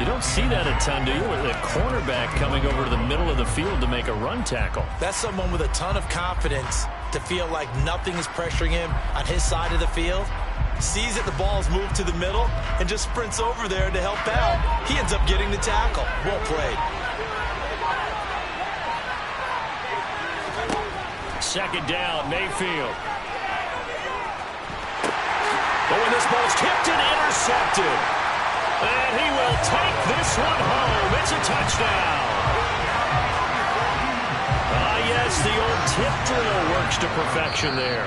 You don't see that a ton, do you? With a cornerback coming over to the middle of the field to make a run tackle. That's someone with a ton of confidence to feel like nothing is pressuring him on his side of the field. Sees that the ball's moved to the middle and just sprints over there to help out. He ends up getting the tackle. Well played. Second down, Mayfield. Oh, and this ball's tipped and intercepted. And he will take this one home. It's a touchdown. Yes, the old tip drill works to perfection there.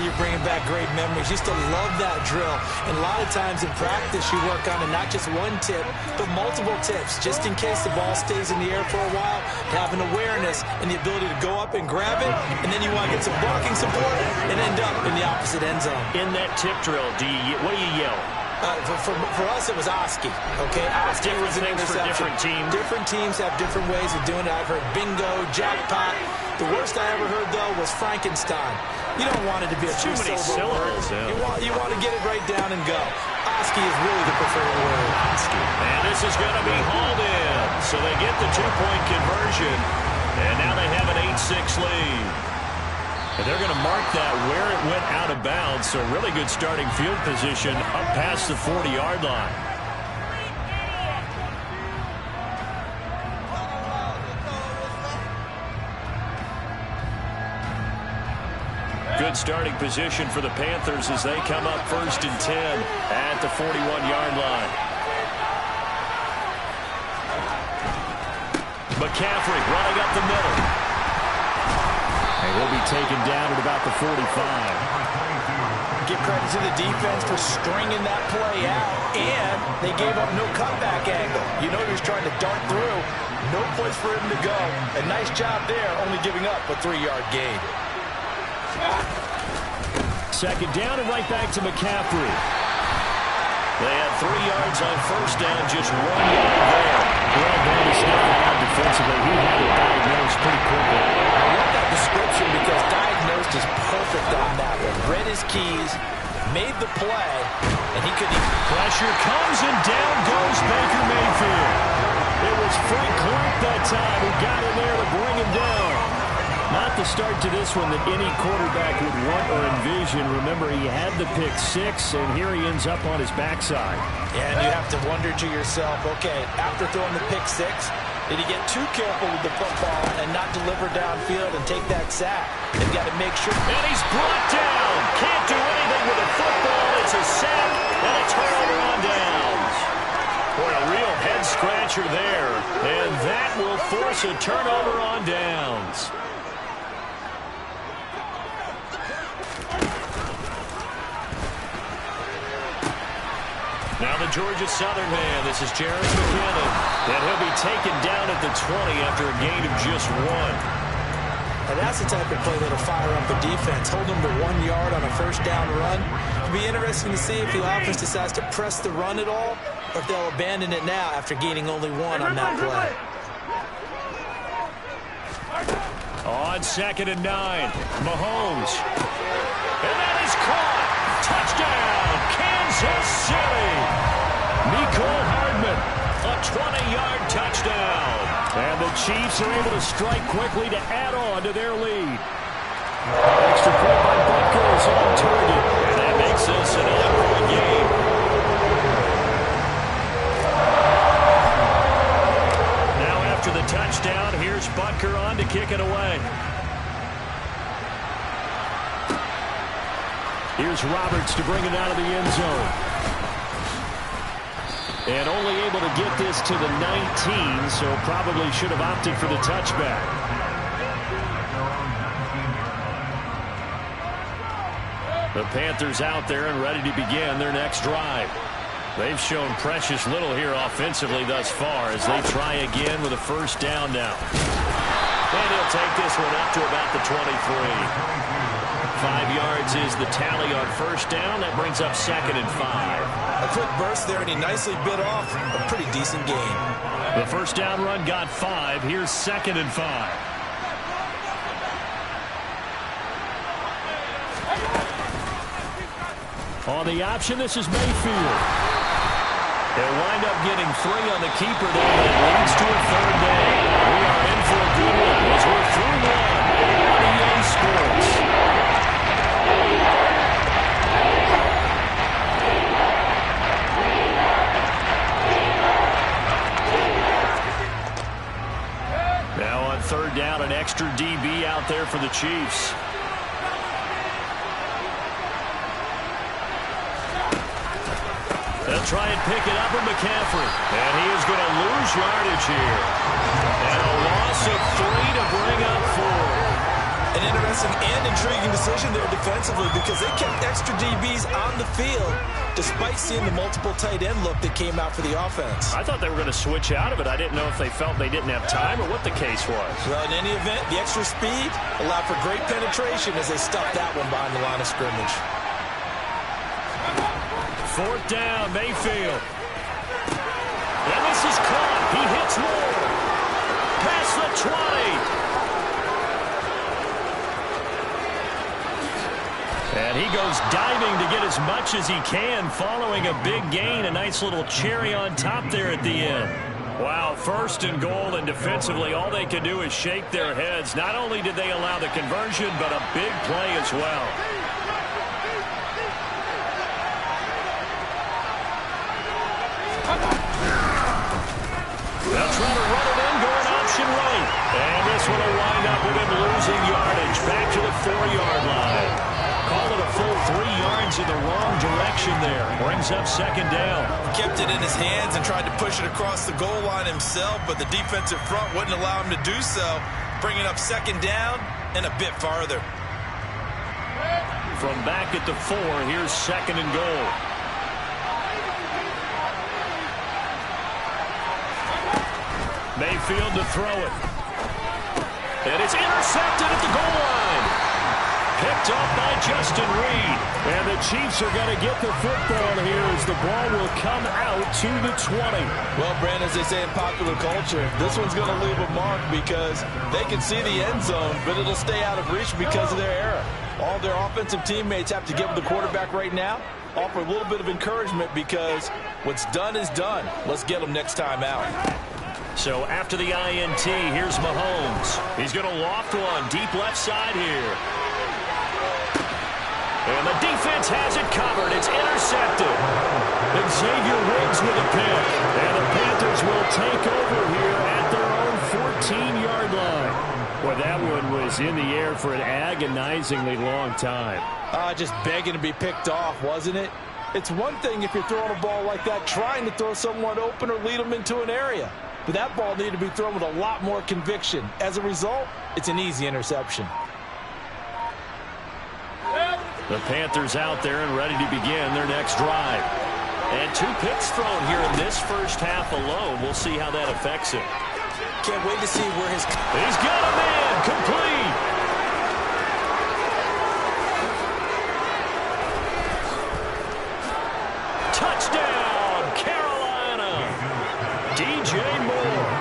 You're bringing back great memories. Used to love that drill. And a lot of times in practice, you work on it, not just one tip, but multiple tips, just in case the ball stays in the air for a while, have an awareness and the ability to go up and grab it, and then you want to get some blocking support and end up in the opposite end zone. In that tip drill, what do you yell? For us, it was Oski. Okay, Oski was an interception. For different teams. Different teams have different ways of doing it. I've heard bingo, jackpot. The worst I ever heard, though, was Frankenstein. You don't want it to be a too many syllables. Yeah. You want to get it right down and go. Oski is really the preferred word. Oski. And this is going to be hauled in. So they get the two-point conversion. And now they have an 8-6 lead. And they're going to mark that where it went out of bounds. So really good starting field position up past the 40-yard line. Good starting position for the Panthers as they come up 1st and 10 at the 41-yard line. McCaffrey running up the middle. And will be taken down at about the 45. Give credit to the defense for stringing that play out, and they gave up no cutback angle. You know he was trying to dart through. No place for him to go. A nice job there, only giving up a 3-yard gain. Second down and right back to McCaffrey. They had 3 yards on first down, just 1 yard there. Well, Brady stepped out defensively. He had it diagnosed pretty quickly. I love that description because diagnosed is perfect on that one. Read his keys, made the play, and he could even... Pressure comes and down goes Baker Mayfield. It was Frank Clark that time who got in there to bring him down. Not the start to this one that any quarterback would want or envision. Remember, he had the pick 6, and here he ends up on his backside. Yeah, and you have to wonder to yourself, okay, after throwing the pick 6, did he get too careful with the football and not deliver downfield and take that sack? They've got to make sure. And he's brought down. Can't do anything with the football. It's a sack and a turnover on downs. Boy, a real head-scratcher there. And that will force a turnover on downs. Now the Georgia Southern man, this is Jerick McKinnon. And he'll be taken down at the 20 after a gain of just 1. And that's the type of play that'll fire up the defense. Hold them to 1 yard on a first down run. It'll be interesting to see if the offense decides to press the run at all, or if they'll abandon it now after gaining only 1 on that play. On 2nd and 9, Mahomes. And that is caught. Touchdown, Kansas City. Mecole Hardman, a 20-yard touchdown. And the Chiefs are able to strike quickly to add on to their lead. Extra point by Butker is on target. And that makes this an 11-point game. Now after the touchdown, here's Butker on to kick it away. Here's Roberts to bring it out of the end zone. And only able to get this to the 19, so probably should have opted for the touchback. The Panthers out there and ready to begin their next drive. They've shown precious little here offensively thus far as they try again with a first down now. And he'll take this one up to about the 23. 5 yards is the tally on first down. That brings up 2nd and 5. A quick burst there, and he nicely bit off a pretty decent gain. The first down run got 5. Here's 2nd and 5. On the option, this is Mayfield. They'll wind up getting 3 on the keeper there, but it leads to a third down. We are in for a good one as we're through one on EA Sports. Now on third down, an extra DB out there for the Chiefs. They'll try and pick it up with McCaffrey. And he is going to lose yardage here. And a loss of 3 to bring up 4. An interesting and intriguing decision there defensively because they kept extra DBs on the field despite seeing the multiple tight end look that came out for the offense. I thought they were going to switch out of it. I didn't know if they felt they didn't have time or what the case was. Well, in any event, the extra speed allowed for great penetration as they stuffed that one behind the line of scrimmage. Fourth down, Mayfield. And this is caught. He hits Moore. Past the 20. And he goes diving to get as much as he can following a big gain. A nice little cherry on top there at the end. Wow, first and goal, and defensively all they can do is shake their heads. Not only did they allow the conversion, but a big play as well. They'll try to run it in, going option right. And this one will wind up with him losing yardage. Back to the 4-yard line. Call it a full 3 yards in the wrong direction there. Brings up second down. Kept it in his hands and tried to push it across the goal line himself, but the defensive front wouldn't allow him to do so. Bringing up second down and a bit farther. From back at the 4, here's second and goal. Mayfield to throw it. And it's intercepted at the goal line. Picked up by Justin Reed. And the Chiefs are going to get the football here as the ball will come out to the 20. Well, Brandon, as they say in popular culture, this one's going to leave a mark because they can see the end zone, but it'll stay out of reach because of their error. All their offensive teammates have to give the quarterback right now, offer a little bit of encouragement because what's done is done. Let's get them next time out. So after the INT, here's Mahomes. He's going to loft one deep left side here. And the defense has it covered. It's intercepted. Xavier Woods with a pick. And the Panthers will take over here at their own 14-yard line. Boy, that one was in the air for an agonizingly long time. Just begging to be picked off, wasn't it? It's one thing if you're throwing a ball like that, trying to throw someone open or lead them into an area. But that ball needed to be thrown with a lot more conviction. As a result, it's an easy interception. The Panthers out there and ready to begin their next drive. And 2 picks thrown here in this first half alone. We'll see how that affects him. Can't wait to see where his... He's got a man. Complete. Touchdown, Carolina. DJ Moore.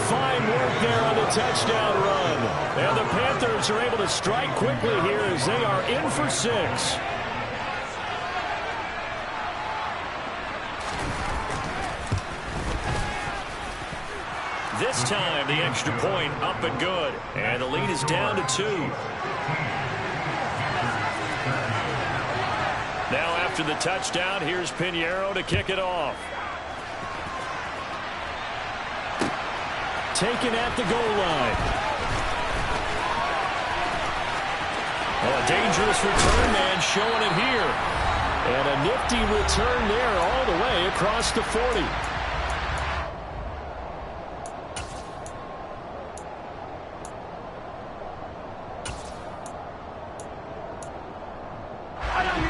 Fine work there on the touchdown run. And the Panthers are able to strike quickly here as they are in for 6. This time, the extra point up and good. And the lead is down to 2. Now after the touchdown, here's Pinheiro to kick it off. Taken at the goal line. Oh, a dangerous return man showing it here. And a nifty return there all the way across the 40.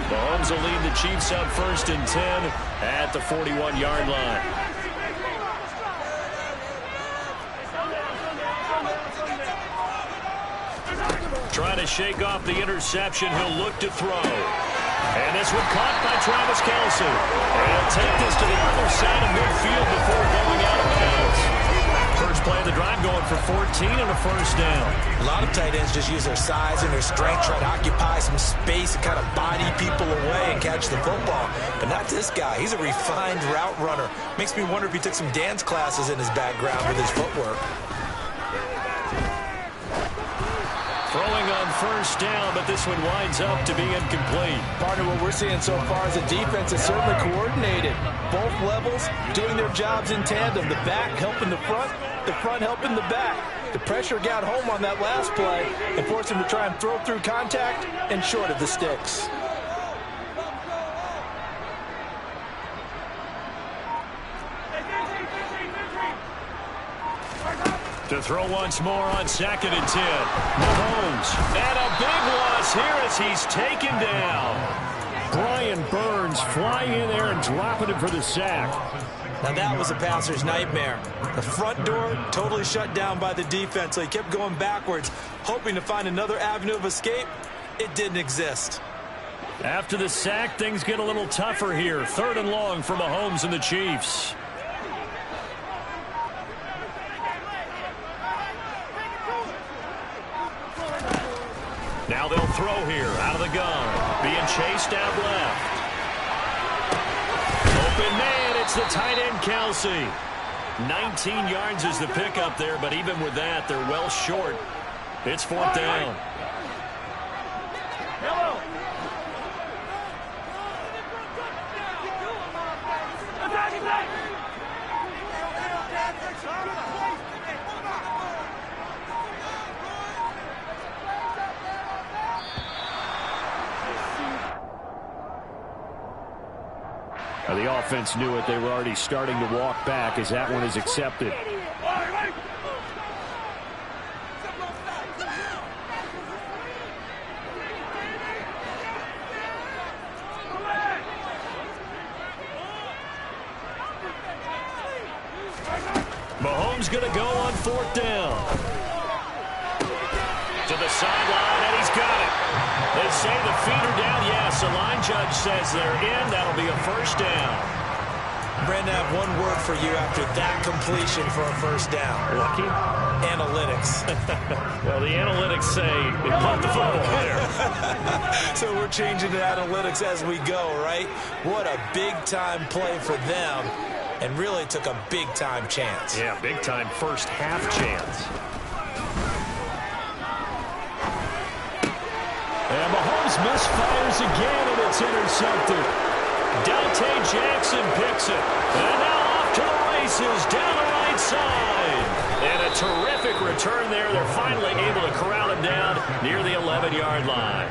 Mahomes will lead the Chiefs up first and 10 at the 41-yard line. Trying to shake off the interception. He'll look to throw. And this one caught by Travis Kelce. And he'll take this to the other side of midfield before going out of bounds. First play of the drive going for 14 and a first down. A lot of tight ends just use their size and their strength, try to occupy some space and kind of body people away and catch the football. But not this guy. He's a refined route runner. Makes me wonder if he took some dance classes in his background with his footwork. Throwing on first down, but this one winds up to be incomplete. Partner, what we're seeing so far is the defense is certainly coordinated. Both levels doing their jobs in tandem. The back helping the front helping the back. The pressure got home on that last play and forced him to try and throw through contact and short of the sticks. To throw once more on 2nd and 10. Mahomes. And a big loss here as he's taken down. Brian Burns flying in there and dropping him for the sack. Now that was a passer's nightmare. The front door totally shut down by the defense, so he kept going backwards, hoping to find another avenue of escape. It didn't exist. After the sack, things get a little tougher here. 3rd and long for Mahomes and the Chiefs. Now they'll throw here out of the gun. Being chased out left. Open man, it's the tight end Kelsey. 19 yards is the pickup there, but even with that, they're well short. It's 4th down. The offense knew it. They were already starting to walk back as that one is accepted. Mahomes going to go on 4th down. To the sideline, and he's got it. They say the feet are down. Yes, the line judge says they're in. That'll be a first down. Brandon, I have one word for you after that completion for a first down. Lucky? Analytics. Well, the analytics say it caught the football there. So we're changing to analytics as we go, right? What a big-time play for them, and really took a big-time chance. Yeah, big-time first half chance. And Mahomes misfires again, and it's intercepted. Dante Jackson picks it. And now off to the races down the right side. And a terrific return there. They're finally able to corral him down near the 11-yard line.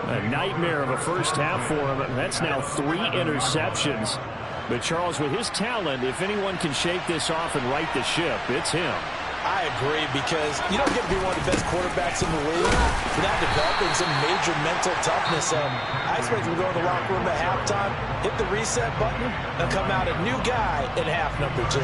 A nightmare of a first half for him. That's now 3 interceptions. But, Charles, with his talent, if anyone can shake this off and right the ship, it's him. I agree, because you don't get to be one of the best quarterbacks in the league without developing some major mental toughness. I expect him to go in the locker room at halftime, hit the reset button, and come out a new guy in half number 2.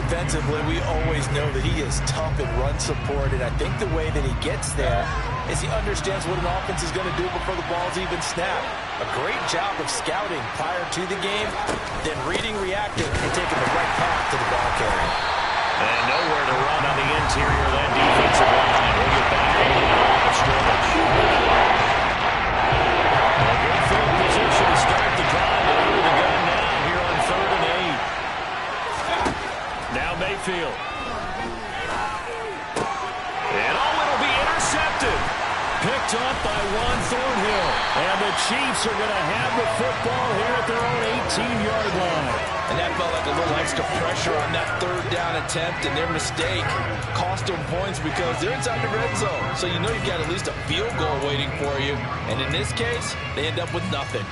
Defensively, we always know that he is tough in run support, and I think the way that he gets there is he understands what an offense is going to do before the ball's even snapped. A great job of scouting prior to the game, then reading, reacting, and taking the right path to the ball carrier. And nowhere to run on the interior of that defensive line. We'll get back on the line of scrimmage. A good field position to start the drive. They're under the gun now here on 3rd and 8. Now Mayfield. And it'll be intercepted. Picked up by Juan Thornhill. And the Chiefs are going to have the football here at their own 18-yard line. And that felt like a little extra pressure on that 3rd down attempt, and their mistake cost them points because they're inside the red zone. So you know you've got at least a field goal waiting for you. And in this case, they end up with nothing.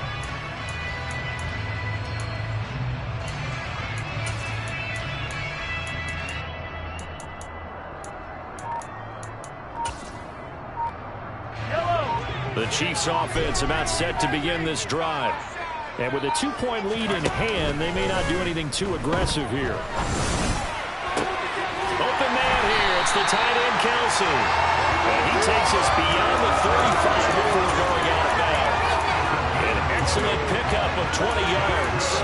The Chiefs offense about set to begin this drive. And with a 2-point lead in hand, they may not do anything too aggressive here. Open man here. It's the tight end, Kelsey. And he takes us beyond the 35 before going out of bounds. An excellent pickup of 20 yards.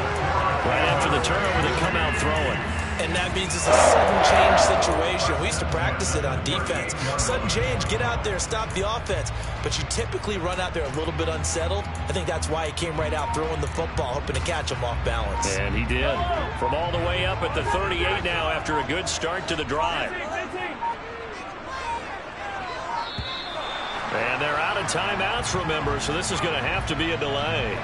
Right after the turnover, they come out throwing. And that means it's a sudden change situation. We used to practice it on defense. Sudden change, get out there, stop the offense. But you typically run out there a little bit unsettled. I think that's why he came right out throwing the football, hoping to catch him off balance. And he did. From all the way up at the 38 now after a good start to the drive. And they're out of timeouts, remember, so this is going to have to be a delay.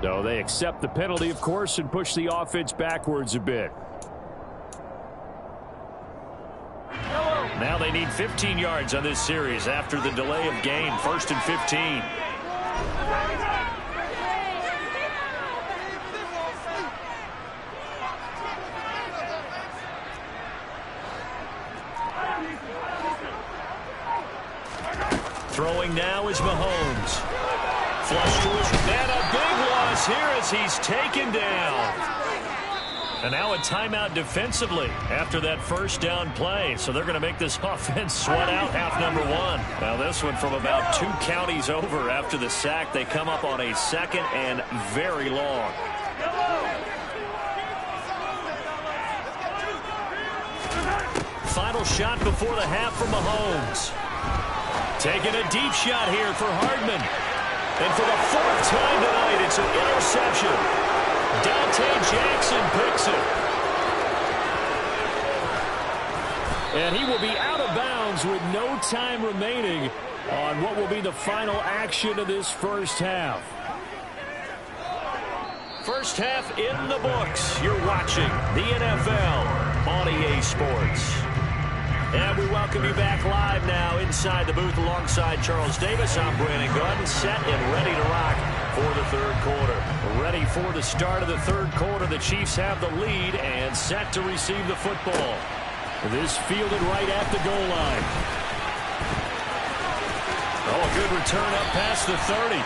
So they accept the penalty, of course, and push the offense backwards a bit. Now they need 15 yards on this series after the delay of game. 1st and 15. Throwing now is Mahomes. Flush to his, and a big loss here as he's taken down. And now a timeout defensively after that first down play. So they're going to make this offense sweat out half number one. Now this one from about 2 counties over after the sack. They come up on a 2nd and very long. Final shot before the half from Mahomes. Taking a deep shot here for Hardman. And for the 4th time tonight, it's an interception. Dante Jackson picks it. And he will be out of bounds with no time remaining on what will be the final action of this first half. First half in the books. You're watching the NFL on EA Sports. And we welcome you back live now inside the booth alongside Charles Davis. I'm Brandon Gaudin, set and ready to rock for the 3rd quarter. Ready for the start of the 3rd quarter. The Chiefs have the lead and set to receive the football. This fielded right at the goal line. Oh, a good return up past the 30.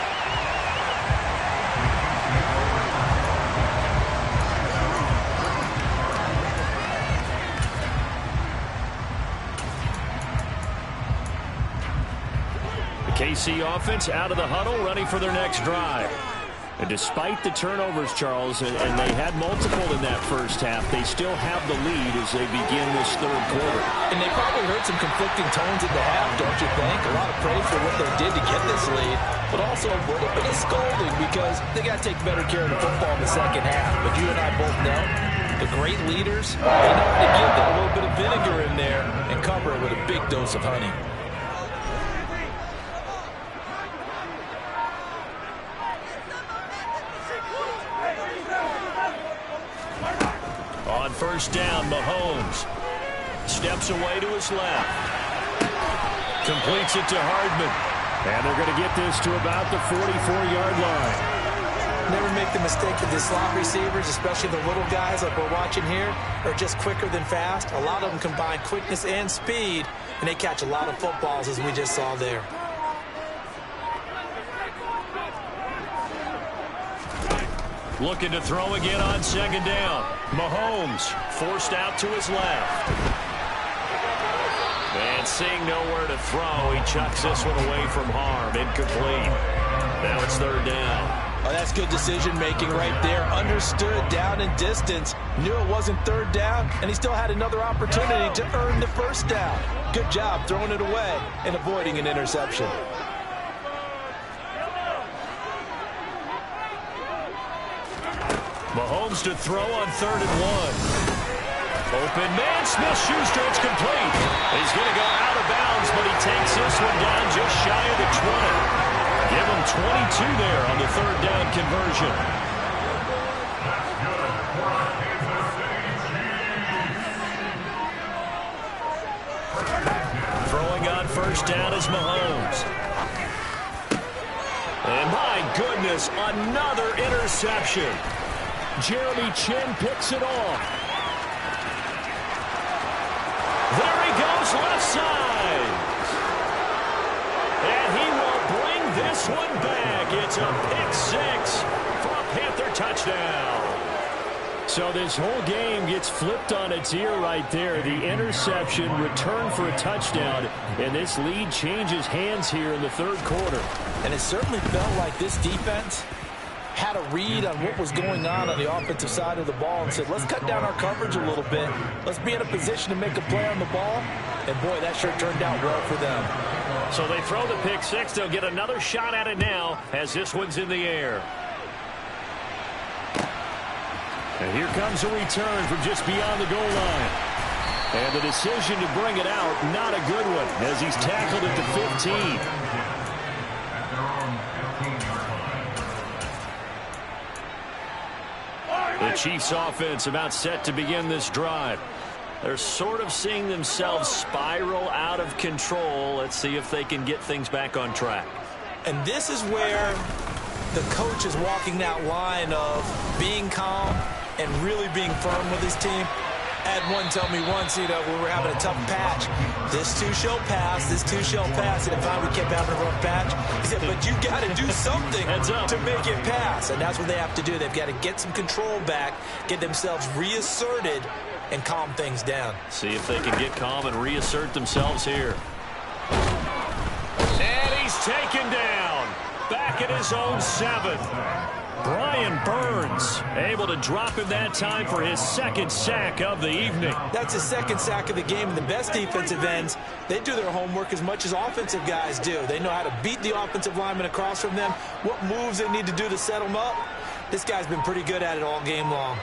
KC offense out of the huddle, ready for their next drive. And despite the turnovers, Charles, and they had multiple in that first half, they still have the lead as they begin this 3rd quarter. And they probably heard some conflicting tones at the half, don't you think? A lot of praise for what they did to get this lead, but also a little bit of scolding because they got to take better care of the football in the 2nd half. But you and I both know the great leaders, they know how to give that little bit of vinegar in there and cover it with a big dose of honey. On 1st down, Mahomes steps away to his left. Completes it to Hardman. And they're going to get this to about the 44-yard line. Never make the mistake that the slot receivers, especially the little guys like we're watching here, are just quicker than fast. A lot of them combine quickness and speed, and they catch a lot of footballs, as we just saw there. Looking to throw again on 2nd down. Mahomes forced out to his left. And seeing nowhere to throw, he chucks this one away from harm. Incomplete. Now it's 3rd down. Oh, that's good decision-making right there. Understood down and distance. Knew it wasn't 3rd down, and he still had another opportunity to earn the 1st down. Good job throwing it away and avoiding an interception. Mahomes to throw on 3rd and 1. Open man, Smith-Schuster, it's complete. He's going to go out of bounds, but he takes this one down just shy of the 20. Give him 22 there on the 3rd down conversion. Throwing on 1st down is Mahomes. And my goodness, another interception. Jeremy Chinn picks it off. There he goes, left side. And he will bring this one back. It's a pick 6 for a Panther touchdown. So this whole game gets flipped on its ear right there. The interception, return for a touchdown, and this lead changes hands here in the 3rd quarter. And it certainly felt like this defense had a read on what was going on the offensive side of the ball and said, let's cut down our coverage a little bit. Let's be in a position to make a play on the ball. And, boy, that sure turned out well for them. So they throw the pick six. They'll get another shot at it now as this one's in the air. And here comes a return from just beyond the goal line. And the decision to bring it out, not a good one, as he's tackled at the 15. The Chiefs offense about set to begin this drive. They're sort of seeing themselves spiral out of control. Let's see if they can get things back on track. And this is where the coach is walking that line of being calm and really being firm with his team. I had one tell me once, we were having a tough patch. This too shall pass, this too shall pass. And if we kept having a rough patch, he said, but you got to do something to make it pass. And that's what they have to do. They've got to get some control back, get themselves reasserted, and calm things down. See if they can get calm and reassert themselves here. And he's taken down. Back at his own 7. Brian Burns able to drop him that time for his second sack of the evening. That's his second sack of the game. And the best defensive ends, they do their homework as much as offensive guys do. They know how to beat the offensive lineman across from them, what moves they need to do to set them up. This guy's been pretty good at it all game long.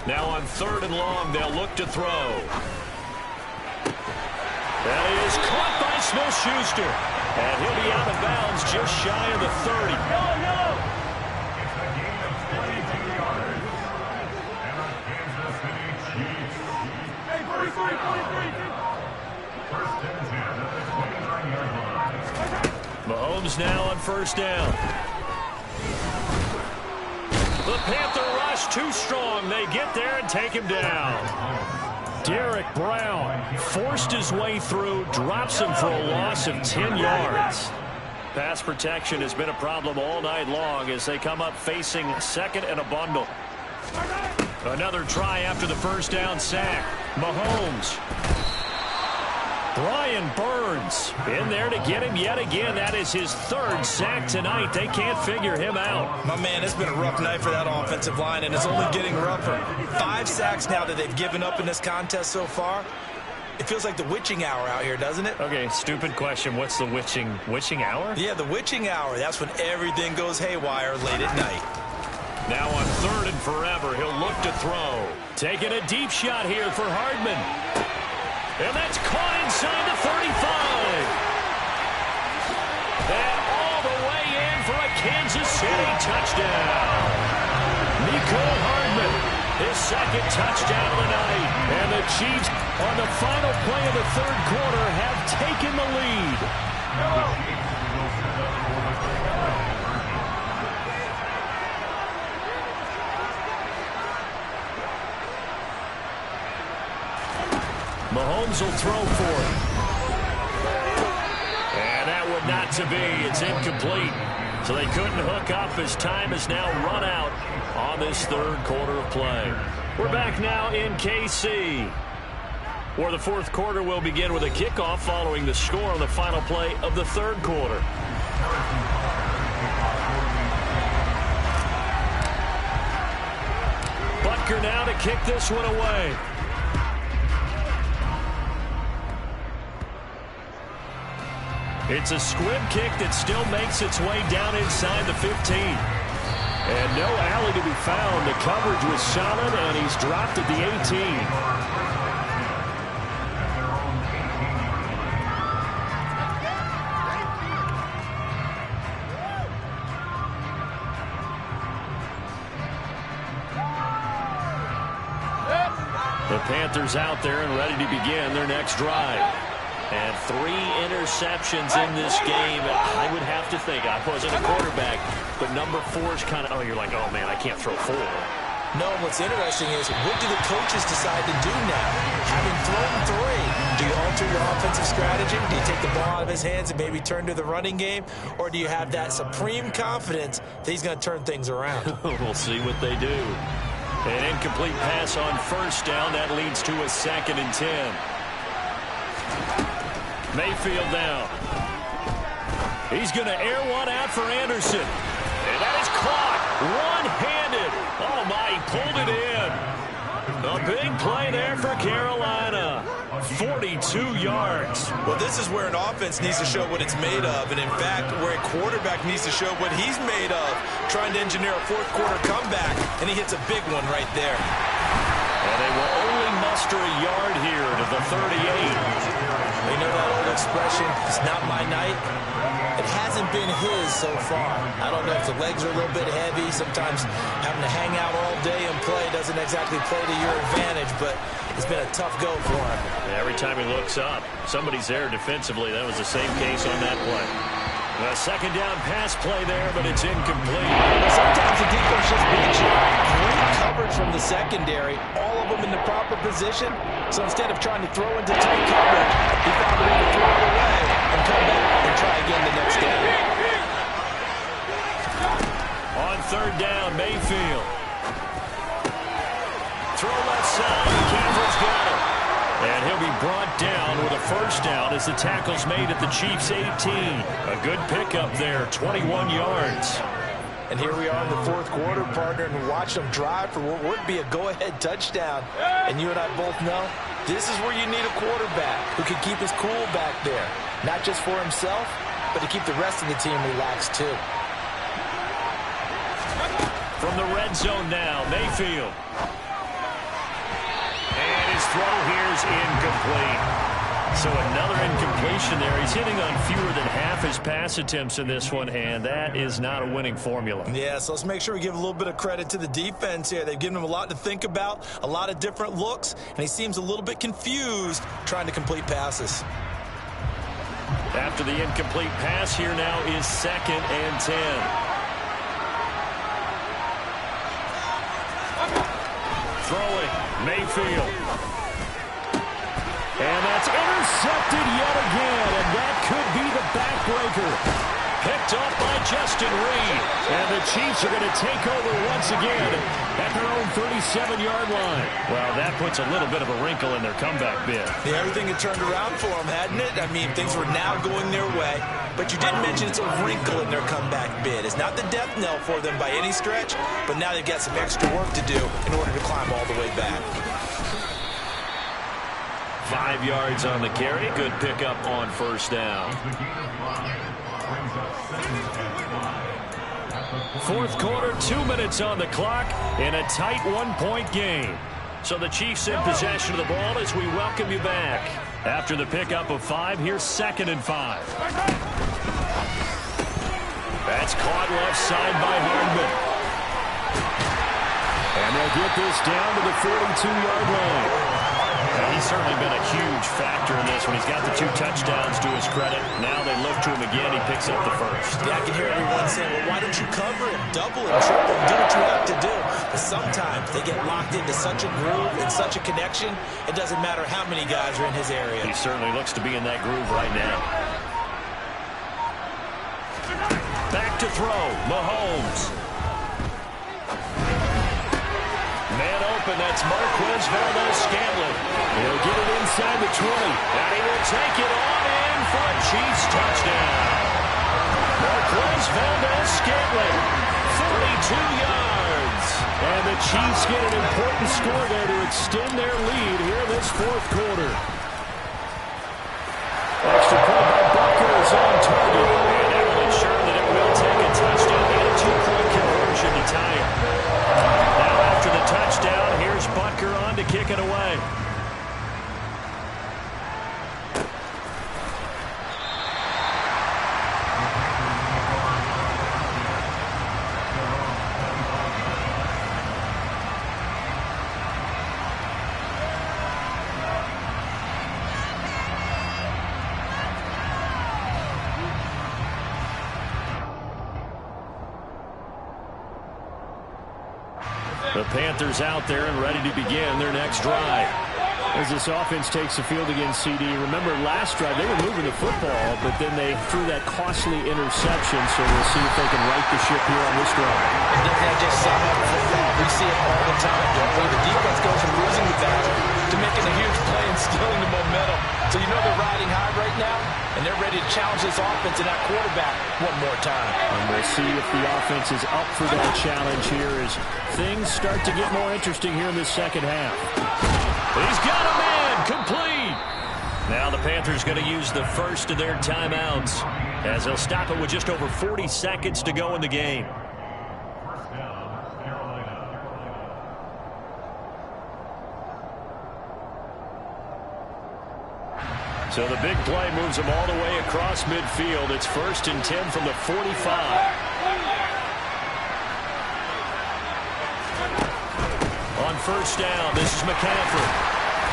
Now on 3rd and long, they'll look to throw. That is caught by Smith-Schuster. And he'll be out of bounds just shy of the 30. Mahomes now on 1st down. The Panther rush too strong. They get there and take him down. Derek Brown forced his way through, drops him for a loss of 10 yards. Pass protection has been a problem all night long as they come up facing 2nd and a bundle. Another try after the 1st down sack. Mahomes. Brian Burns in there to get him yet again. That is his 3rd sack tonight. They can't figure him out. My man, it's been a rough night for that offensive line, and it's only getting rougher. 5 sacks now that they've given up in this contest so far. It feels like the witching hour out here, doesn't it? Okay, stupid question. What's the witching hour? Yeah, the witching hour. That's when everything goes haywire late at night. Now on 3rd and forever, he'll look to throw. Taking a deep shot here for Hardman. And that's caught inside the 35. And all the way in for a Kansas City touchdown. Mecole Hardman, his 2nd touchdown of the night. And the Chiefs, on the final play of the 3rd quarter, have taken the lead. Mahomes will throw for it. And that would not to be. It's incomplete. So they couldn't hook up as time is now run out on this 3rd quarter of play. We're back now in KC, where the 4th quarter will begin with a kickoff following the score on the final play of the 3rd quarter. Butker now to kick this one away. It's a squib kick that still makes its way down inside the 15. And no alley to be found. The coverage was solid, and he's dropped at the 18. The Panthers out there and ready to begin their next drive. And 3 interceptions in this game. I would have to think, I wasn't a quarterback, but number 4 is kind of, you're like, oh, man, I can't throw 4. No, what's interesting is, what do the coaches decide to do now? Having thrown 3, do you alter your offensive strategy? Do you take the ball out of his hands and maybe turn to the running game? Or do you have that supreme confidence that he's going to turn things around? We'll see what they do. An incomplete pass on 1st down. That leads to a 2nd and 10. Mayfield down. He's going to air one out for Anderson. And that is caught one-handed. Oh, my, he pulled it in. A big play there for Carolina. 42 yards. Well, this is where an offense needs to show what it's made of, and in fact, where a quarterback needs to show what he's made of, trying to engineer a fourth-quarter comeback, and he hits a big one right there. And they will only muster a yard here to the 38. You know that old expression, it's not my night? It hasn't been his so far. I don't know if the legs are a little bit heavy. Sometimes having to hang out all day and play doesn't exactly play to your advantage, but it's been a tough go for him. Every time he looks up, somebody's there defensively. That was the same case on that play. A second down pass play there, but it's incomplete. Well, sometimes the defense just beats you. Great coverage from the secondary, all of them in the proper position. So instead of trying to throw into tight coverage, he found a way to throw it away and come back and try again the next down. On third down, Mayfield. Throw left side. McCaffrey's got it. And he'll be brought down with a first down as the tackle's made at the Chiefs' 18. A good pickup there, 21 yards. And here we are in the fourth quarter, partner, and watch them drive for what would be a go-ahead touchdown. And you and I both know this is where you need a quarterback who can keep his cool back there. Not just for himself, but to keep the rest of the team relaxed too. From the red zone now, Mayfield. And his throw here's incomplete. So another incompletion there. He's hitting on fewer than half his pass attempts in this one, and that is not a winning formula. Yeah, so let's make sure we give a little bit of credit to the defense here. They've given him a lot to think about, a lot of different looks, and he seems a little bit confused trying to complete passes. After the incomplete pass, here now is 2nd and 10. Throwing, Mayfield. And that's intercepted yet again, and that could be the backbreaker. Picked off by Justin Reed. And the Chiefs are going to take over once again at their own 37-yard line. Well, that puts a little bit of a wrinkle in their comeback bid. Yeah, everything had turned around for them, hadn't it? I mean, things were now going their way. But you didn't mention it's a wrinkle in their comeback bid. It's not the death knell for them by any stretch, but now they've got some extra work to do in order to climb all the way back. 5 yards on the carry. Good pickup on first down. Fourth quarter, 2 minutes on the clock in a tight one-point game. So the Chiefs in possession of the ball as we welcome you back. After the pickup of 5, here's 2nd and 5. That's caught left side by Hardman. And they'll get this down to the 42-yard line. He's certainly been a huge factor in this one. He's got the 2 touchdowns to his credit. Now they look to him again. He picks up the first. Yeah, I can hear everyone saying, well, why don't you cover him, double him, triple him, do what you have to do. But sometimes they get locked into such a groove and such a connection, it doesn't matter how many guys are in his area. He certainly looks to be in that groove right now. Back to throw, Mahomes. Man open, that's Marquez Valdes-Scantling. He'll get it inside the 20, and he will take it on in for a Chiefs touchdown. Marquez Valdes-Scantling, 42 yards. And the Chiefs get an important score there to extend their lead here this fourth quarter. Extra point by Butker is on target. And that will ensure that it will take a touchdown and a 2-point conversion to tie it. Now after the touchdown, here's Butker on to kick it away. The Panthers out there and ready to begin their next drive. As this offense takes the field against CD, remember last drive they were moving the football, but then they threw that costly interception, so we'll see if they can right the ship here on this drive. And doesn't that just sum up football? We see it all the time, don't we? The defense goes from losing the battle to making a huge play and stealing the momentum. So you know they're riding high right now, and they're ready to challenge this offense and that quarterback one more time. And we'll see if the offense is up for that challenge here as things start to get more interesting here in the second half. He's got a man, complete. Now the Panthers going to use the first of their timeouts as they'll stop it with just over 40 seconds to go in the game. So the big play moves them all the way across midfield. It's 1st and 10 from the 45. On first down, this is McCaffrey.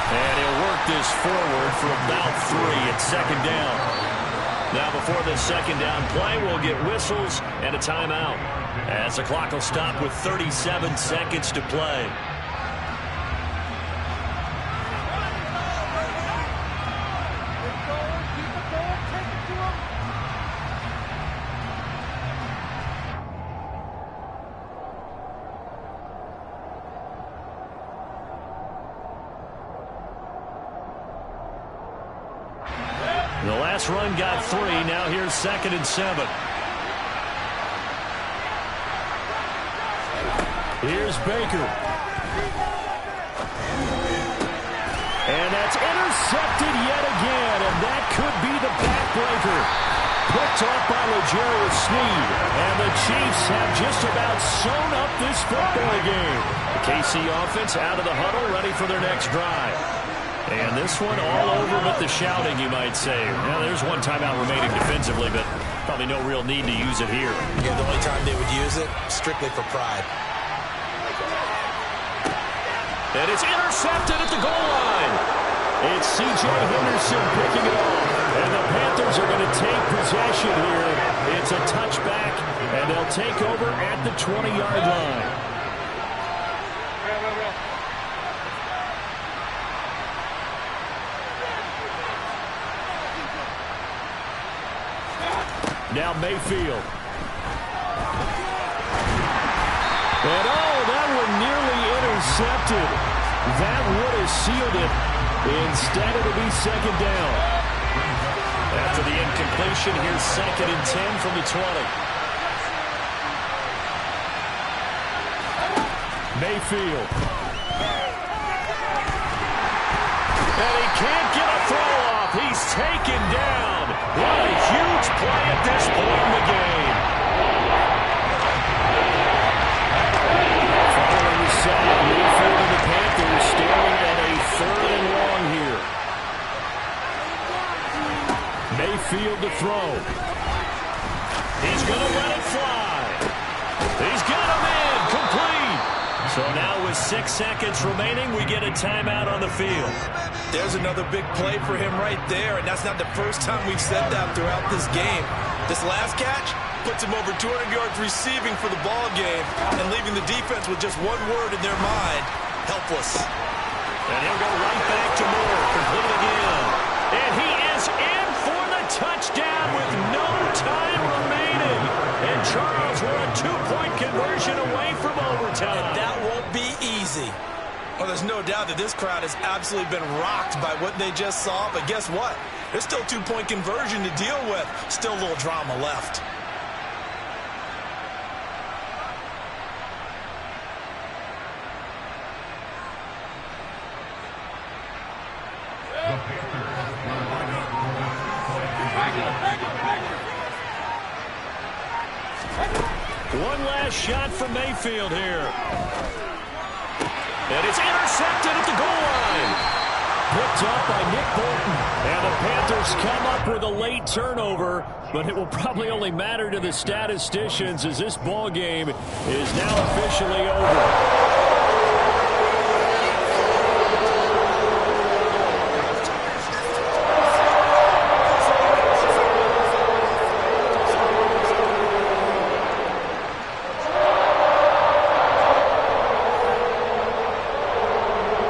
And he'll work this forward for about 3 at second down. Now before the second down play, we'll get whistles and a timeout, as the clock will stop with 37 seconds to play. The last run got 3. Now here's 2nd and 7. Here's Baker. And that's intercepted yet again. And that could be the backbreaker. Picked off by L'Jarius Sneed. And the Chiefs have just about sewn up this football game. The KC offense out of the huddle, ready for their next drive. And this one all over but the shouting, you might say. Now, there's one timeout remaining defensively, but probably no real need to use it here. Yeah, the only time they would use it, strictly for pride. And it's intercepted at the goal line. It's C.J. Henderson picking it off. And the Panthers are going to take possession here. It's a touchback, and they'll take over at the 20-yard line. Now Mayfield. And that one nearly intercepted. That would have sealed it. Instead, it'll be second down. After the incompletion, here's 2nd and 10 from the 20. Mayfield. And he can't get a throw off. He's taken down. What a huge play at this point in the game. Following the sack, Mayfield and the Panthers staring at a 3rd and long here. Mayfield to throw. He's going to let it fly. He's got him in. Complete. So now with 6 seconds remaining, we get a timeout on the field. There's another big play for him right there, and that's not the first time we've said that throughout this game. This last catch puts him over 200 yards receiving for the ball game and leaving the defense with just one word in their mind: helpless. And he'll go right back to Moore, complete again. And he is in for the touchdown with no time remaining. And Charles, we're a 2-point conversion away from overtime. And that won't be easy. Well, there's no doubt that this crowd has absolutely been rocked by what they just saw. But guess what? There's still 2-point conversion to deal with. Still a little drama left. One last shot from Mayfield here. And it's intercepted at the goal line. Picked up by Nick Bolton. And the Panthers come up with a late turnover, but it will probably only matter to the statisticians as this ball game is now officially over.